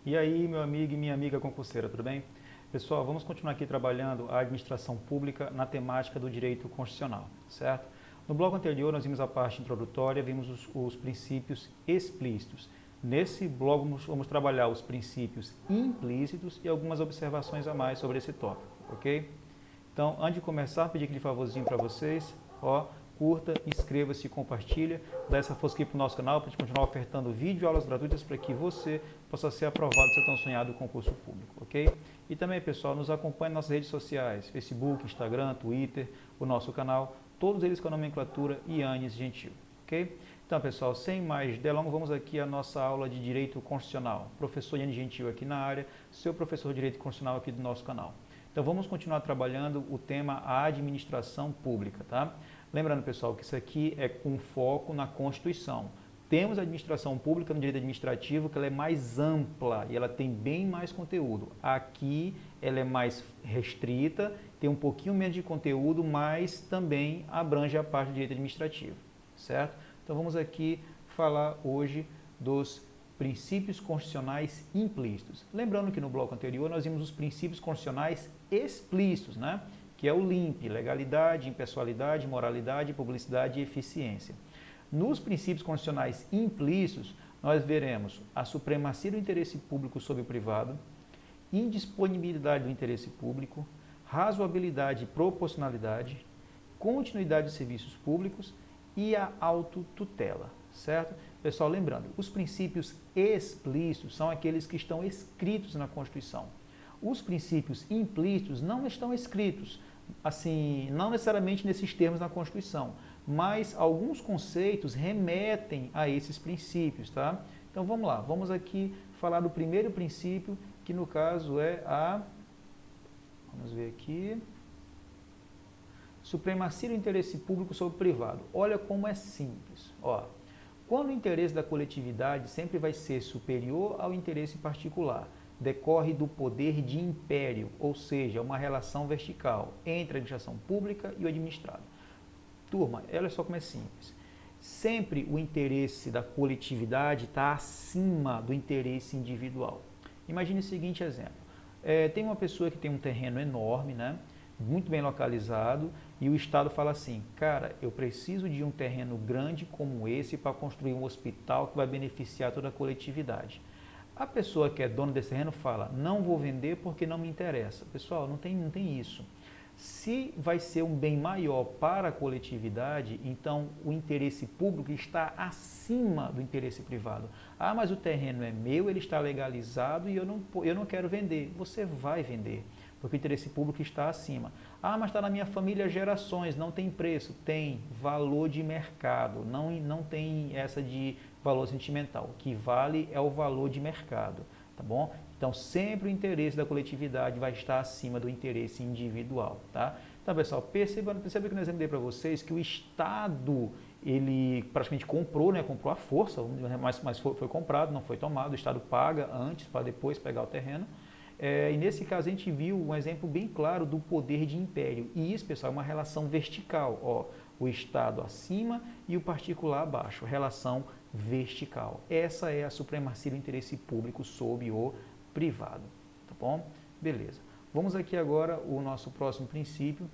E aí, meu amigo e minha amiga concurseira, tudo bem? Pessoal, vamos continuar aqui trabalhando a administração pública na temática do direito constitucional, certo? No bloco anterior, nós vimos a parte introdutória, vimos os princípios explícitos. Nesse bloco, vamos trabalhar os princípios implícitos e algumas observações a mais sobre esse tópico, ok? Então, antes de começar, pedir aquele favorzinho para vocês, ó, curta, inscreva-se, compartilha, dá essa força aqui para o nosso canal, para a gente continuar ofertando vídeo e aulas gratuitas para que você possa ser aprovado no seu tão sonhado concurso público, ok? E também, pessoal, nos acompanhe nas nossas redes sociais, Facebook, Instagram, Twitter, o nosso canal, todos eles com a nomenclatura Ianes Gentil, ok? Então, pessoal, sem mais delongas, vamos aqui à nossa aula de Direito Constitucional. Professor Ianes Gentil aqui na área, seu professor de Direito Constitucional aqui do nosso canal. Então, vamos continuar trabalhando o tema administração pública, tá? Lembrando, pessoal, que isso aqui é com foco na Constituição. Temos a administração pública no direito administrativo, que ela é mais ampla e ela tem bem mais conteúdo. Aqui ela é mais restrita, tem um pouquinho menos de conteúdo, mas também abrange a parte do direito administrativo, certo? Então vamos aqui falar hoje dos princípios constitucionais implícitos. Lembrando que no bloco anterior nós vimos os princípios constitucionais explícitos, né? Que é o LIMP, legalidade, impessoalidade, moralidade, publicidade e eficiência. Nos princípios constitucionais implícitos, nós veremos a supremacia do interesse público sobre o privado, indisponibilidade do interesse público, razoabilidade e proporcionalidade, continuidade dos serviços públicos e a autotutela, certo? Pessoal, lembrando, os princípios explícitos são aqueles que estão escritos na Constituição. Os princípios implícitos não estão escritos, assim, não necessariamente nesses termos na Constituição, mas alguns conceitos remetem a esses princípios, tá? Então vamos lá, vamos aqui falar do primeiro princípio, que no caso é vamos ver aqui, supremacia do interesse público sobre o privado. Olha como é simples, ó. Quando o interesse da coletividade sempre vai ser superior ao interesse particular, decorre do poder de império, ou seja, uma relação vertical entre a administração pública e o administrado. Turma, olha só como é simples. Sempre o interesse da coletividade está acima do interesse individual. Imagine o seguinte exemplo. Tem uma pessoa que tem um terreno enorme, né, muito bem localizado, e o Estado fala assim, cara, eu preciso de um terreno grande como esse para construir um hospital que vai beneficiar toda a coletividade. A pessoa que é dona desse terreno fala, não vou vender porque não me interessa. Pessoal, não tem isso. Se vai ser um bem maior para a coletividade, então o interesse público está acima do interesse privado. Ah, mas o terreno é meu, ele está legalizado e eu não quero vender. Você vai vender, porque o interesse público está acima. Ah, mas está na minha família há gerações, não tem preço. Tem valor de mercado, não tem essa de valor sentimental. O que vale é o valor de mercado, tá bom? Então, sempre o interesse da coletividade vai estar acima do interesse individual, tá? Então, pessoal, perceba que no exemplo dei para vocês que o Estado, ele praticamente comprou, né? Comprou à força, mas foi comprado, não foi tomado. O Estado paga antes para depois pegar o terreno. E nesse caso a gente viu um exemplo bem claro do poder de império. E isso, pessoal, é uma relação vertical. Ó, o Estado acima e o particular abaixo. Relação vertical. Essa é a supremacia do interesse público sobre o privado. Tá bom? Beleza. Vamos aqui agora o nosso próximo princípio,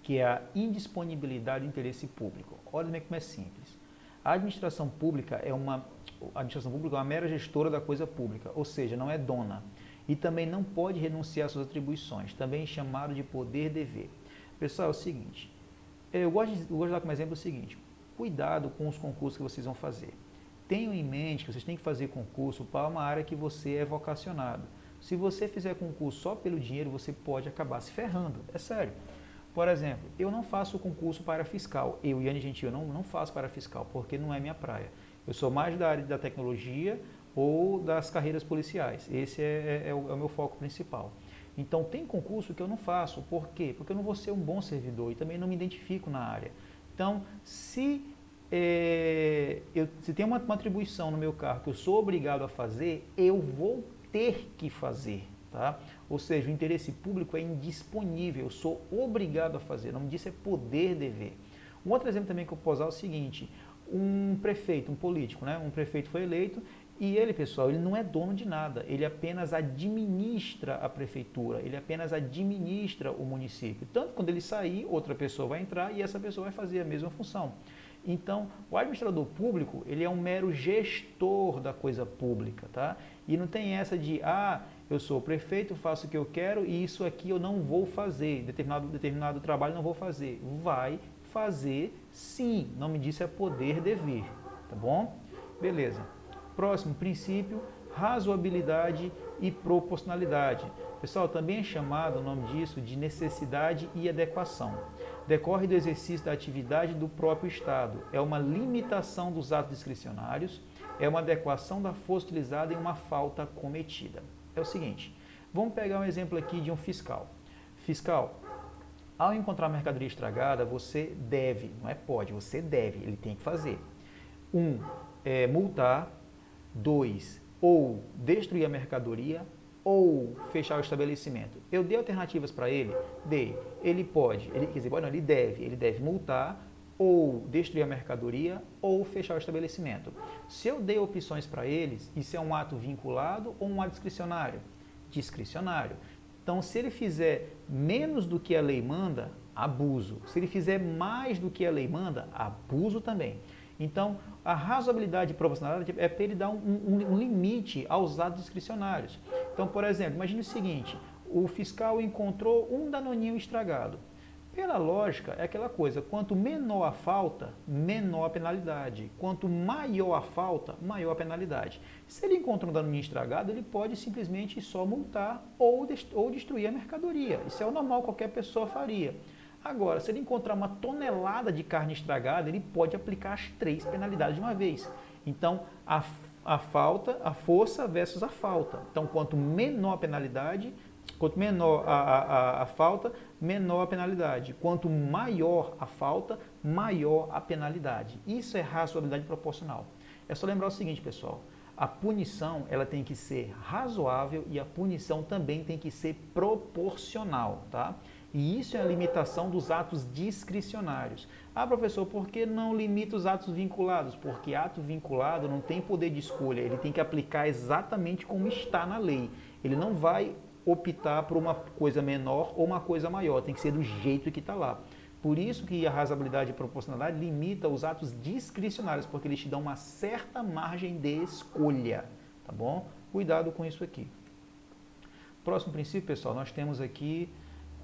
que é a indisponibilidade do interesse público. Olha como é simples. A administração pública é uma mera gestora da coisa pública, ou seja, não é dona. E também não pode renunciar às suas atribuições, também chamado de poder-dever. Pessoal, é o seguinte, eu gosto de dar como exemplo o seguinte, cuidado com os concursos que vocês vão fazer. Tenham em mente que vocês têm que fazer concurso para uma área que você é vocacionado. Se você fizer concurso só pelo dinheiro, você pode acabar se ferrando, é sério. Por exemplo, eu não faço concurso para fiscal, Ianes Gentil, não faço para fiscal, porque não é minha praia. Eu sou mais da área da tecnologia ou das carreiras policiais, esse é o meu foco principal. Então tem concurso que eu não faço, por quê? Porque eu não vou ser um bom servidor e também não me identifico na área. Então, se tem uma atribuição no meu cargo que eu sou obrigado a fazer, eu vou ter que fazer, tá? Ou seja, o interesse público é indisponível, eu sou obrigado a fazer, o nome disso é poder-dever. Um outro exemplo também que eu posso usar é o seguinte, um prefeito, um político, né? Um prefeito foi eleito E ele, pessoal, ele não é dono de nada, ele apenas administra a prefeitura, ele apenas administra o município. Tanto quando ele sair, outra pessoa vai entrar e essa pessoa vai fazer a mesma função. Então, o administrador público, ele é um mero gestor da coisa pública, tá? E não tem essa de, eu sou o prefeito, faço o que eu quero e isso aqui eu não vou fazer, determinado trabalho não vou fazer. Vai fazer sim, o nome disso é poder dever, tá bom? Beleza. Próximo princípio, razoabilidade e proporcionalidade. Pessoal, também é chamado o nome disso de necessidade e adequação. Decorre do exercício da atividade do próprio Estado. É uma limitação dos atos discricionários, é uma adequação da força utilizada em uma falta cometida. É o seguinte, vamos pegar um exemplo aqui de um fiscal. Fiscal, ao encontrar mercadoria estragada, você deve, não é pode, você deve, ele tem que fazer. 1. Multar. 2. Ou destruir a mercadoria ou fechar o estabelecimento. Eu dei alternativas para ele? Dei. Ele pode, ele deve multar ou destruir a mercadoria ou fechar o estabelecimento. Se eu dei opções para eles, isso é um ato vinculado ou um ato discricionário? Discricionário. Então, se ele fizer menos do que a lei manda, abuso. Se ele fizer mais do que a lei manda, abuso também. Então, a razoabilidade e proporcionalidade é para ele dar um limite aos atos discricionários. Então, por exemplo, imagine o seguinte, o fiscal encontrou um danoninho estragado. Pela lógica, é aquela coisa, quanto menor a falta, menor a penalidade. Quanto maior a falta, maior a penalidade. Se ele encontra um danoninho estragado, ele pode simplesmente só multar ou destruir a mercadoria. Isso é o normal, qualquer pessoa faria. Agora, se ele encontrar uma tonelada de carne estragada, ele pode aplicar as 3 penalidades de uma vez. Então, a força versus a falta. Então, quanto menor a penalidade, quanto menor a falta, menor a penalidade. Quanto maior a falta, maior a penalidade. Isso é razoabilidade proporcional. É só lembrar o seguinte, pessoal. A punição ela tem que ser razoável e a punição também tem que ser proporcional, tá? E isso é a limitação dos atos discricionários. Professor, por que não limita os atos vinculados? Porque ato vinculado não tem poder de escolha, ele tem que aplicar exatamente como está na lei. Ele não vai optar por uma coisa menor ou uma coisa maior, tem que ser do jeito que está lá. Por isso que a razoabilidade e proporcionalidade limita os atos discricionários, porque eles te dão uma certa margem de escolha, tá bom? Cuidado com isso aqui. Próximo princípio, pessoal, nós temos aqui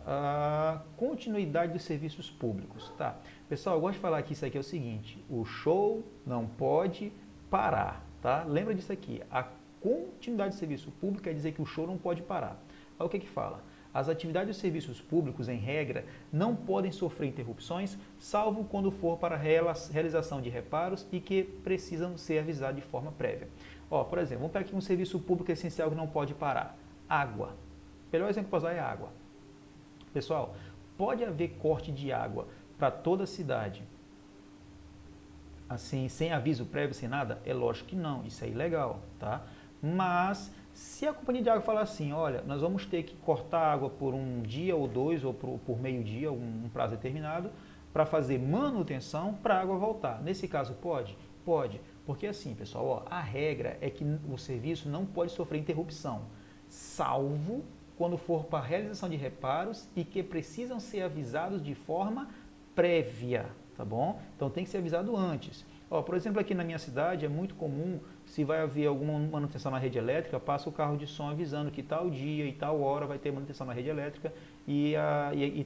a continuidade dos serviços públicos, tá? Pessoal, eu gosto de falar que isso aqui é o seguinte, o show não pode parar, tá? Lembra disso aqui, a continuidade do serviço público quer dizer que o show não pode parar. Olha o que fala. As atividades dos serviços públicos, em regra, não podem sofrer interrupções, salvo quando for para a realização de reparos e que precisam ser avisados de forma prévia. Por exemplo, vamos pegar aqui um serviço público essencial que não pode parar. Água. O melhor exemplo para usar é água. Pessoal, pode haver corte de água para toda a cidade, assim, sem aviso prévio, sem nada? É lógico que não, isso é ilegal, tá? Mas, se a companhia de água falar assim, olha, nós vamos ter que cortar água por um dia ou 2, ou por meio dia, um prazo determinado, para fazer manutenção para a água voltar. Nesse caso, pode? Pode, porque assim, pessoal, a regra é que o serviço não pode sofrer interrupção, salvo quando for para a realização de reparos e que precisam ser avisados de forma prévia, tá bom? Então tem que ser avisado antes. Por exemplo, aqui na minha cidade é muito comum, se vai haver alguma manutenção na rede elétrica, passa o carro de som avisando que tal dia e tal hora vai ter manutenção na rede elétrica e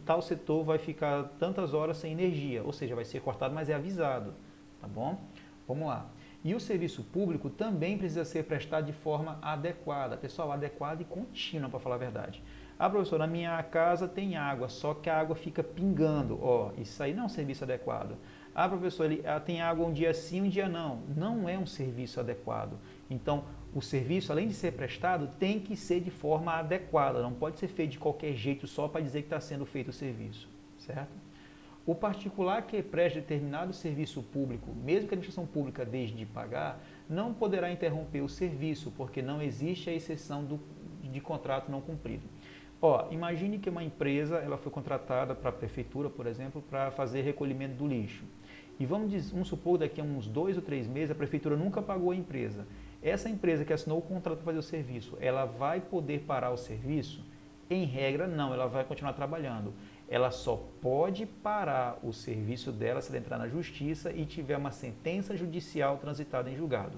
tal setor vai ficar tantas horas sem energia, ou seja, vai ser cortado, mas é avisado, tá bom? Vamos lá. E o serviço público também precisa ser prestado de forma adequada. Pessoal, adequada e contínua, para falar a verdade. Professor, na minha casa tem água, só que a água fica pingando. Isso aí não é um serviço adequado. Professor, tem água um dia sim, um dia não. Não é um serviço adequado. Então, o serviço, além de ser prestado, tem que ser de forma adequada. Não pode ser feito de qualquer jeito só para dizer que está sendo feito o serviço, certo? O particular que preste determinado serviço público, mesmo que a administração pública deixe de pagar, não poderá interromper o serviço, porque não existe a exceção de contrato não cumprido. Imagine que uma empresa ela foi contratada para a prefeitura, por exemplo, para fazer recolhimento do lixo. E vamos supor, daqui a uns 2 ou 3 meses, a prefeitura nunca pagou a empresa. essa empresa que assinou o contrato para fazer o serviço, ela vai poder parar o serviço? Em regra, não, ela vai continuar trabalhando. Ela só pode parar o serviço dela se ela entrar na justiça e tiver uma sentença judicial transitada em julgado.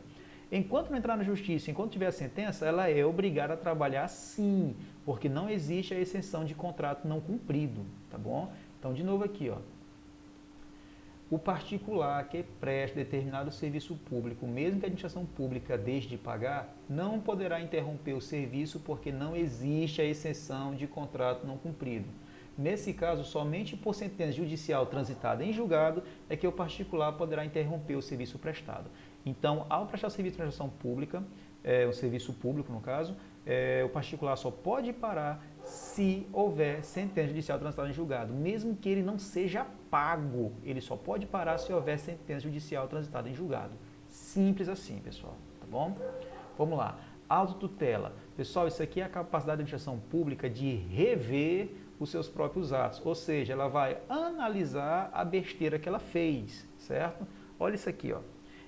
Enquanto não entrar na justiça, enquanto tiver a sentença, ela é obrigada a trabalhar sim, porque não existe a exceção de contrato não cumprido, tá bom? Então, de novo aqui, ó. O particular que presta determinado serviço público, mesmo que a administração pública deixe de pagar, não poderá interromper o serviço porque não existe a exceção de contrato não cumprido. Nesse caso, somente por sentença judicial transitada em julgado é que o particular poderá interromper o serviço prestado. Então, ao prestar serviço de administração pública, o serviço público no caso, o particular só pode parar se houver sentença judicial transitada em julgado, mesmo que ele não seja pago, ele só pode parar se houver sentença judicial transitada em julgado. Simples assim, pessoal, tá bom? Vamos lá. Autotutela. Pessoal, isso aqui é a capacidade da administração pública de rever os seus próprios atos, ou seja, ela vai analisar a besteira que ela fez, certo? Olha isso aqui, ó.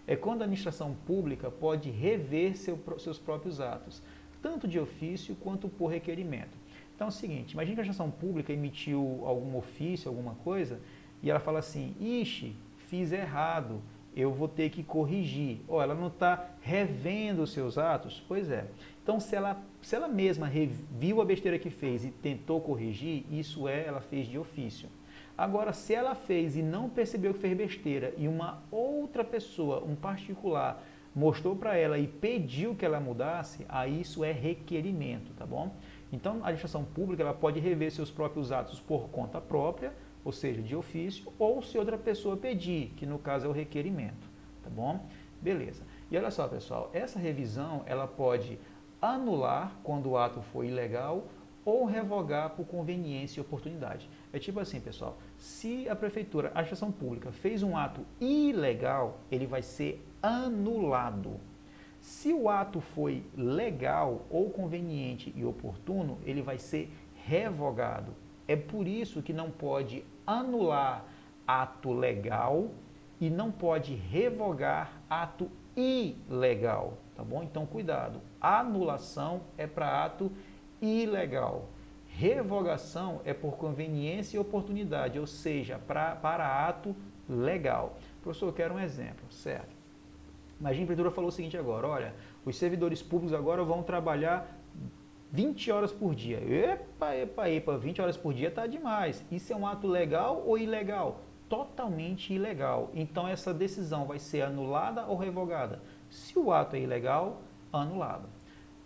É quando a administração pública pode rever seus próprios atos, tanto de ofício quanto por requerimento. Então é o seguinte, imagine que a administração pública emitiu algum ofício, alguma coisa, e ela fala assim, ixi, fiz errado, eu vou ter que corrigir. Ou ela não está revendo os seus atos? Pois é. Então, se ela mesma reviu a besteira que fez e tentou corrigir, isso ela fez de ofício. Agora, se ela fez e não percebeu que fez besteira e uma outra pessoa, um particular, mostrou para ela e pediu que ela mudasse, aí isso é requerimento, tá bom? Então, a administração pública ela pode rever seus próprios atos por conta própria, ou seja, de ofício, ou se outra pessoa pedir, que no caso é o requerimento, tá bom? Beleza. E olha só, pessoal, essa revisão ela pode anular quando o ato foi ilegal ou revogar por conveniência e oportunidade. É tipo assim, pessoal, se a prefeitura, a administração pública fez um ato ilegal, ele vai ser anulado. Se o ato foi legal ou conveniente e oportuno, ele vai ser revogado. É por isso que não pode anular ato legal e não pode revogar ato ilegal, tá bom? Então, cuidado. Anulação é para ato ilegal. Revogação é por conveniência e oportunidade, ou seja, para ato legal. Professor, eu quero um exemplo, certo? Imagina a prefeitura falou o seguinte agora, olha, os servidores públicos agora vão trabalhar 20 horas por dia. Epa, 20 horas por dia está demais. Isso é um ato legal ou ilegal? Totalmente ilegal. Então, essa decisão vai ser anulada ou revogada? Se o ato é ilegal, anulado.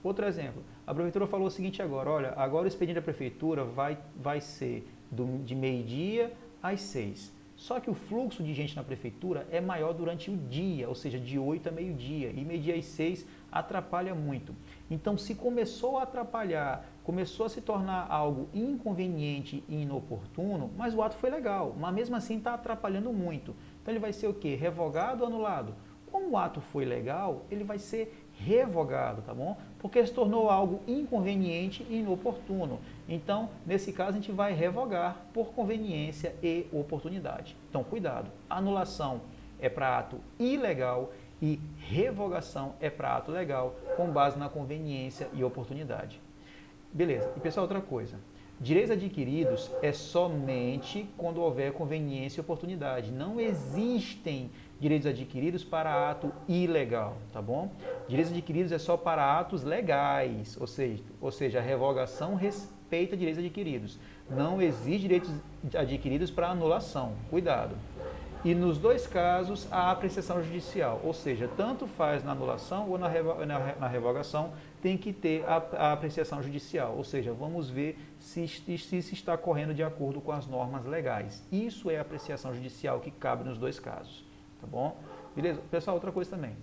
Outro exemplo, a prefeitura falou o seguinte agora, olha, agora o expediente da prefeitura vai ser de meio-dia às 6. Só que o fluxo de gente na prefeitura é maior durante o dia, ou seja, de 8 a meio-dia, e meio-dia às 6 atrapalha muito. Então, se começou a atrapalhar, começou a se tornar algo inconveniente e inoportuno, mas o ato foi legal, mas mesmo assim está atrapalhando muito. Então, ele vai ser o quê? Revogado ou anulado? Como o ato foi legal, ele vai ser revogado, tá bom? Porque se tornou algo inconveniente e inoportuno. Então, nesse caso, a gente vai revogar por conveniência e oportunidade. Então, cuidado. Anulação é para ato ilegal e revogação é para ato legal, com base na conveniência e oportunidade. Beleza. E, pessoal, outra coisa. Direitos adquiridos é somente quando houver conveniência e oportunidade. Não existem direitos adquiridos para ato ilegal, tá bom? Direitos adquiridos é só para atos legais, ou seja, a revogação respeita direitos adquiridos. Não existe direitos adquiridos para anulação, cuidado. E nos dois casos, a apreciação judicial, ou seja, tanto faz na anulação ou na revogação, tem que ter a apreciação judicial, ou seja, vamos ver se está correndo de acordo com as normas legais. Isso é a apreciação judicial que cabe nos dois casos, tá bom? Beleza? Pessoal, outra coisa também.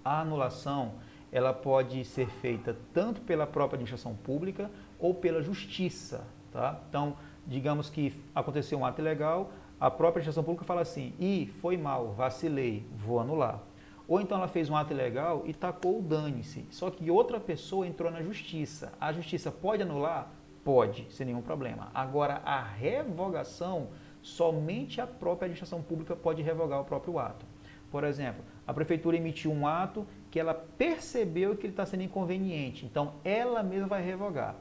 A anulação, ela pode ser feita tanto pela própria administração pública ou pela justiça, tá? Então, digamos que aconteceu um ato ilegal, a própria administração pública fala assim, foi mal, vacilei, vou anular. Ou então ela fez um ato ilegal e tacou o dane-se, só que outra pessoa entrou na justiça. A justiça pode anular? Pode, sem nenhum problema. Agora, a revogação, somente a própria administração pública pode revogar o próprio ato. Por exemplo, a prefeitura emitiu um ato que ela percebeu que ele está sendo inconveniente. Então, ela mesma vai revogar.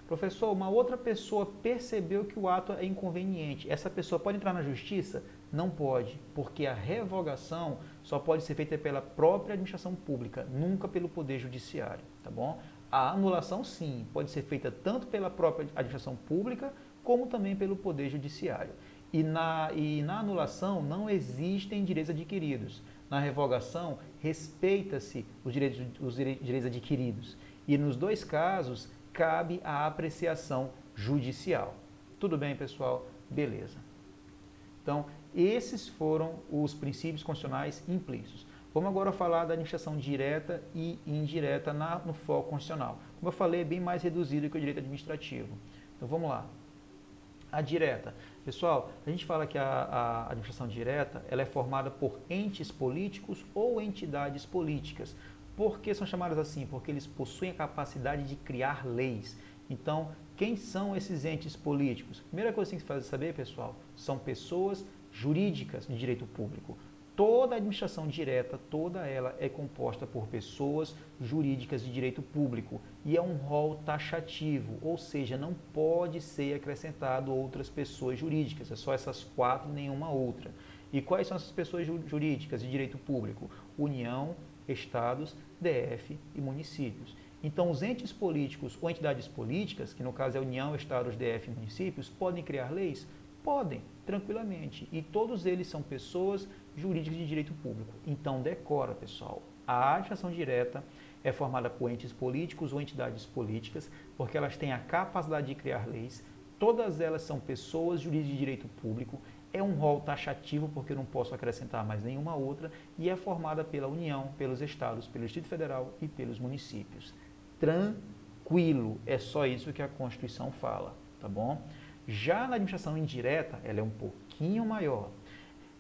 Professor, uma outra pessoa percebeu que o ato é inconveniente. Essa pessoa pode entrar na justiça? Não pode, porque a revogação só pode ser feita pela própria administração pública, nunca pelo Poder Judiciário, tá bom? A anulação, sim, pode ser feita tanto pela própria administração pública, como também pelo Poder Judiciário. E na anulação não existem direitos adquiridos. Na revogação, respeita-se os direitos adquiridos. E nos dois casos, cabe a apreciação judicial. Tudo bem, pessoal? Beleza. Então, esses foram os princípios constitucionais implícitos. Vamos agora falar da administração direta e indireta no foco constitucional. Como eu falei, é bem mais reduzido que o direito administrativo. Então, vamos lá. A direta. Pessoal, a gente fala que a administração direta ela é formada por entes políticos ou entidades políticas. Por que são chamadas assim? Porque eles possuem a capacidade de criar leis. Então, quem são esses entes políticos? Primeira coisa que tem que saber, pessoal, são pessoas jurídicas de direito público. Toda a administração direta, toda ela é composta por pessoas jurídicas de direito público e é um rol taxativo, ou seja, não pode ser acrescentado outras pessoas jurídicas, é só essas 4 e nenhuma outra. E quais são essas pessoas jurídicas de direito público? União, estados, DF e municípios. Então, os entes políticos ou entidades políticas, que no caso é União, estados, DF e municípios, podem criar leis? Podem, tranquilamente. E todos eles são pessoas jurídicas de direito público. Então, decora, pessoal. A administração direta é formada por entes políticos ou entidades políticas, porque elas têm a capacidade de criar leis. Todas elas são pessoas jurídicas de direito público. É um rol taxativo, porque eu não posso acrescentar mais nenhuma outra, e é formada pela União, pelos estados, pelo Distrito Federal e pelos municípios. Tranquilo, é só isso que a Constituição fala, tá bom? Já na administração indireta, ela é um pouquinho maior.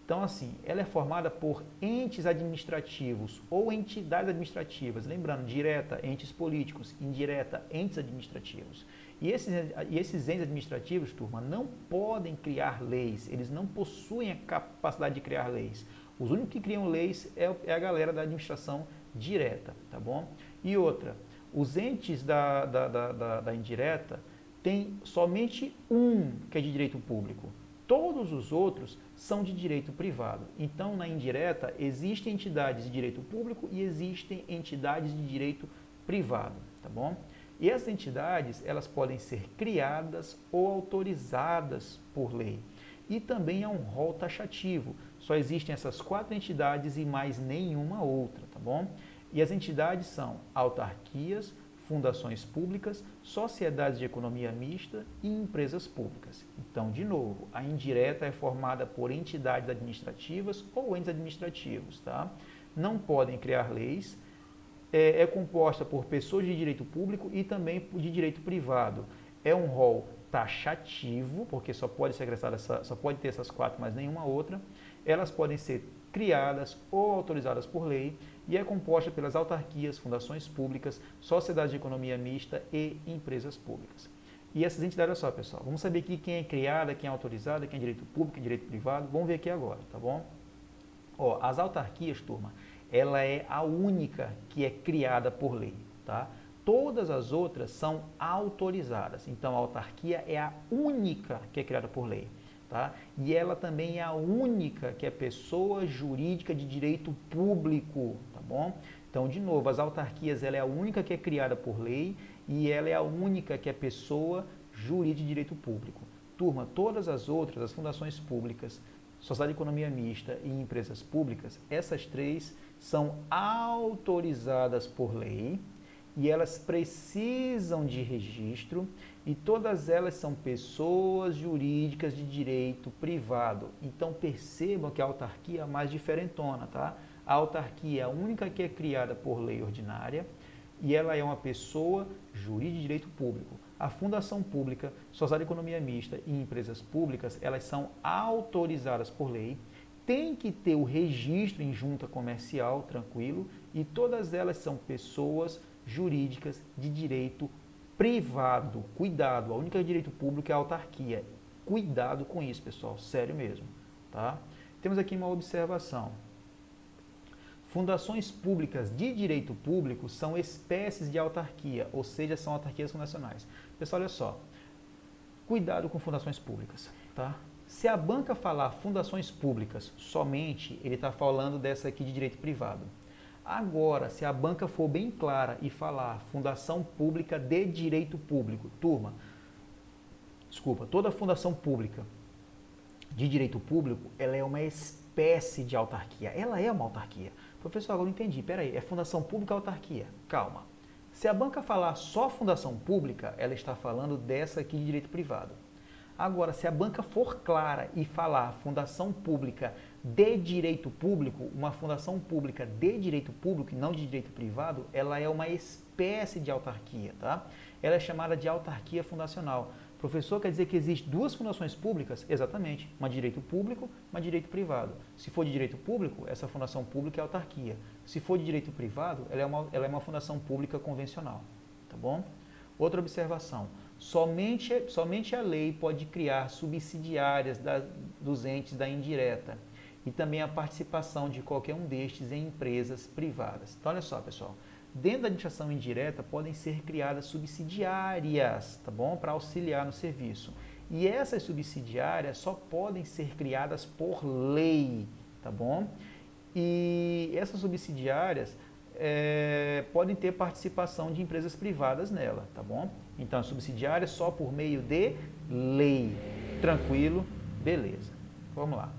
Então, assim, ela é formada por entes administrativos ou entidades administrativas. Lembrando, direta, entes políticos, indireta, entes administrativos. E esses entes administrativos, turma, não podem criar leis. Eles não possuem a capacidade de criar leis. Os únicos que criam leis é a galera da administração direta, tá bom? E outra, os entes da indireta tem somente um que é de direito público. Todos os outros são de direito privado. Então, na indireta, existem entidades de direito público e existem entidades de direito privado, tá bom? E essas entidades, elas podem ser criadas ou autorizadas por lei. E também é um rol taxativo. Só existem essas 4 entidades e mais nenhuma outra, tá bom? E as entidades são autarquias, fundações públicas, sociedades de economia mista e empresas públicas. Então, de novo, a indireta é formada por entidades administrativas ou entes administrativos, tá? Não podem criar leis, é composta por pessoas de direito público e também de direito privado. É um rol taxativo, porque só pode ser acrescentada só pode ter essas 4, mas nenhuma outra. Elas podem ser criadas ou autorizadas por lei e é composta pelas autarquias, fundações públicas, sociedades de economia mista e empresas públicas. E essas entidades, olha só, pessoal, vamos saber aqui quem é criada, quem é autorizada, quem é direito público, quem é direito privado. Vamos ver aqui agora, tá bom? Ó, as autarquias, turma, ela é a única que é criada por lei, tá? Todas as outras são autorizadas. Então, a autarquia é a única que é criada por lei. Tá? E ela também é a única que é pessoa jurídica de direito público, tá bom? Então, de novo, as autarquias ela é a única que é criada por lei e ela é a única que é pessoa jurídica de direito público. Turma, todas as outras, as fundações públicas, sociedade de economia mista e empresas públicas, essas 3 são autorizadas por lei e elas precisam de registro e todas elas são pessoas jurídicas de direito privado. Então percebam que a autarquia é a mais diferentona, tá? A autarquia é a única que é criada por lei ordinária e ela é uma pessoa jurídica de direito público. A fundação pública, sociedade de economia mista e empresas públicas, elas são autorizadas por lei, tem que ter o registro em junta comercial, tranquilo, e todas elas são pessoas jurídicas de direito privado. Cuidado, a única direito público é a autarquia. Cuidado com isso, pessoal, sério mesmo, tá? Temos aqui uma observação. Fundações públicas de direito público são espécies de autarquia, ou seja, são autarquias fundacionais. Pessoal, olha só, cuidado com fundações públicas, tá? Se a banca falar fundações públicas somente, ele está falando dessa aqui de direito privado. Agora, se a banca for bem clara e falar fundação pública de direito público, turma, desculpa, toda fundação pública de direito público, ela é uma espécie de autarquia. Ela é uma autarquia. Professor, agora não entendi. Peraí, é fundação pública ou autarquia? Calma. Se a banca falar só fundação pública, ela está falando dessa aqui de direito privado. Agora, se a banca for clara e falar fundação pública de direito público, uma fundação pública de direito público e não de direito privado, ela é uma espécie de autarquia, tá? Ela é chamada de autarquia fundacional. Professor, quer dizer que existem duas fundações públicas? Exatamente, uma de direito público, uma de direito privado. Se for de direito público, essa fundação pública é autarquia. Se for de direito privado, ela é uma fundação pública convencional, tá bom? Outra observação, somente a lei pode criar subsidiárias dos entes da indireta e também a participação de qualquer um destes em empresas privadas. Então, olha só, pessoal. Dentro da administração indireta podem ser criadas subsidiárias, tá bom? Para auxiliar no serviço. E essas subsidiárias só podem ser criadas por lei, tá bom? E essas subsidiárias podem ter participação de empresas privadas nela, tá bom? Então, a subsidiária só por meio de lei. Tranquilo? Beleza. Vamos lá.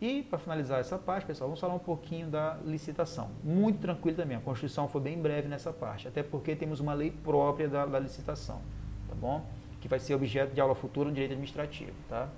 E, para finalizar essa parte, pessoal, vamos falar um pouquinho da licitação. Muito tranquilo também, a Constituição foi bem breve nessa parte, até porque temos uma lei própria da licitação, tá bom? Que vai ser objeto de aula futura no direito administrativo, tá?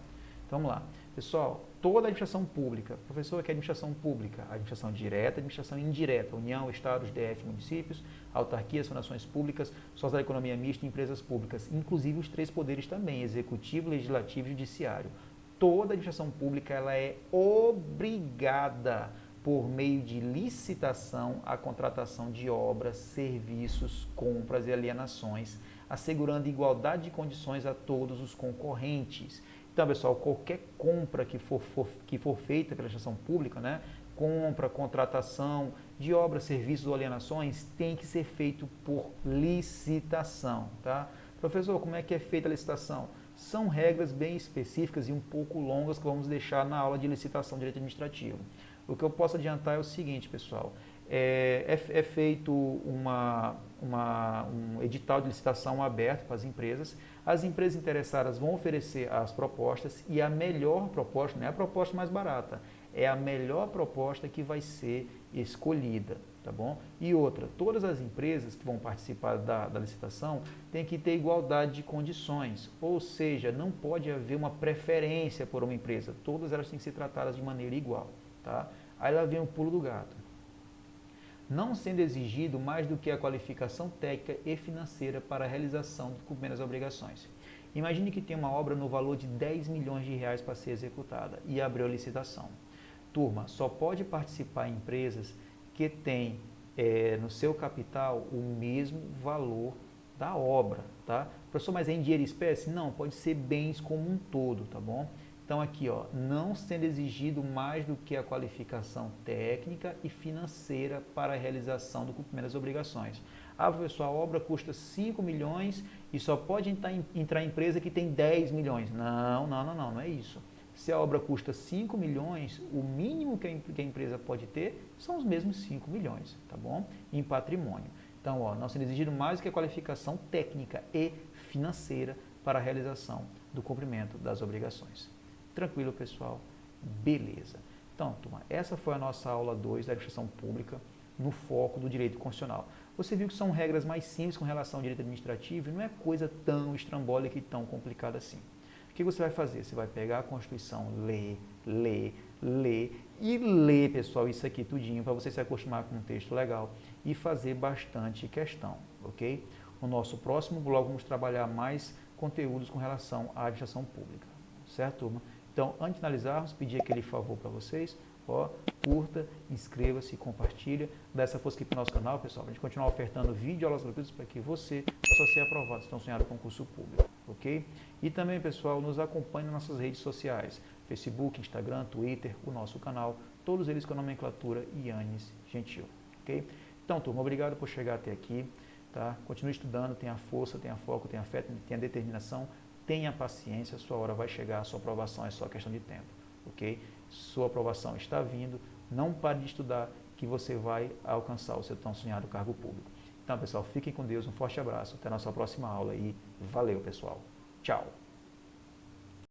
Então, vamos lá. Pessoal, toda a administração pública, professor, que é administração pública? Administração direta, administração indireta, União, Estados, DF, municípios, autarquias, fundações públicas, sociedade da economia mista e empresas públicas, inclusive os três poderes também, executivo, legislativo e judiciário. Toda a administração pública ela é obrigada, por meio de licitação, a contratação de obras, serviços, compras e alienações, assegurando igualdade de condições a todos os concorrentes. Então, pessoal, qualquer compra que for feita pela administração pública, né, compra, contratação de obras, serviços ou alienações, tem que ser feito por licitação, tá? Professor, como é que é feita a licitação? São regras bem específicas e um pouco longas que vamos deixar na aula de licitação de direito administrativo. O que eu posso adiantar é o seguinte, pessoal, é feito um edital de licitação aberto para as empresas interessadas vão oferecer as propostas e a melhor proposta, não é a proposta mais barata, é a melhor proposta que vai ser escolhida, tá bom? E outra, todas as empresas que vão participar da licitação têm que ter igualdade de condições, ou seja, não pode haver uma preferência por uma empresa, todas elas têm que ser tratadas de maneira igual, tá? Aí lá vem o pulo do gato. Não sendo exigido mais do que a qualificação técnica e financeira para a realização do cumprimento das obrigações. Imagine que tem uma obra no valor de 10 milhões de reais para ser executada e abriu a licitação. Turma, só pode participar empresas que têm no seu capital o mesmo valor da obra, tá? Professor, mas é em dinheiro e espécie? Não, pode ser bens como um todo, tá bom? Então aqui, ó, não sendo exigido mais do que a qualificação técnica e financeira para a realização do cumprimento das obrigações. Ah, professor, a obra custa 5 milhões e só pode entrar empresa que tem 10 milhões. Não é isso. Se a obra custa 5 milhões, o mínimo que a empresa pode ter são os mesmos 5 milhões, tá bom? Em patrimônio. Então, ó, não sendo exigido mais do que a qualificação técnica e financeira para a realização do cumprimento das obrigações. Tranquilo, pessoal? Beleza. Então, turma, essa foi a nossa aula 2 da administração pública no foco do direito constitucional. Você viu que são regras mais simples com relação ao direito administrativo e não é coisa tão estrambólica e tão complicada assim. O que você vai fazer? Você vai pegar a Constituição, ler e ler, pessoal, isso aqui tudinho, para você se acostumar com um texto legal e fazer bastante questão, ok? No nosso próximo bloco vamos trabalhar mais conteúdos com relação à administração pública, certo, turma? Então, antes de finalizarmos, pedir aquele favor para vocês, ó, curta, inscreva-se, compartilha, dá essa força aqui para o nosso canal, pessoal, para a gente continuar ofertando vídeo aulas gratuitas para que você possa ser aprovado, se estão sonhando com concurso público, ok? E também, pessoal, nos acompanhe nas nossas redes sociais, Facebook, Instagram, Twitter, o nosso canal, todos eles com a nomenclatura Yannis Gentil, ok? Então, turma, obrigado por chegar até aqui, tá? Continue estudando, tenha força, tenha foco, tenha fé, tenha determinação, tenha paciência, sua hora vai chegar, a sua aprovação é só questão de tempo, ok? Sua aprovação está vindo, não pare de estudar que você vai alcançar o seu tão sonhado cargo público. Então, pessoal, fiquem com Deus, um forte abraço, até a nossa próxima aula e valeu, pessoal. Tchau!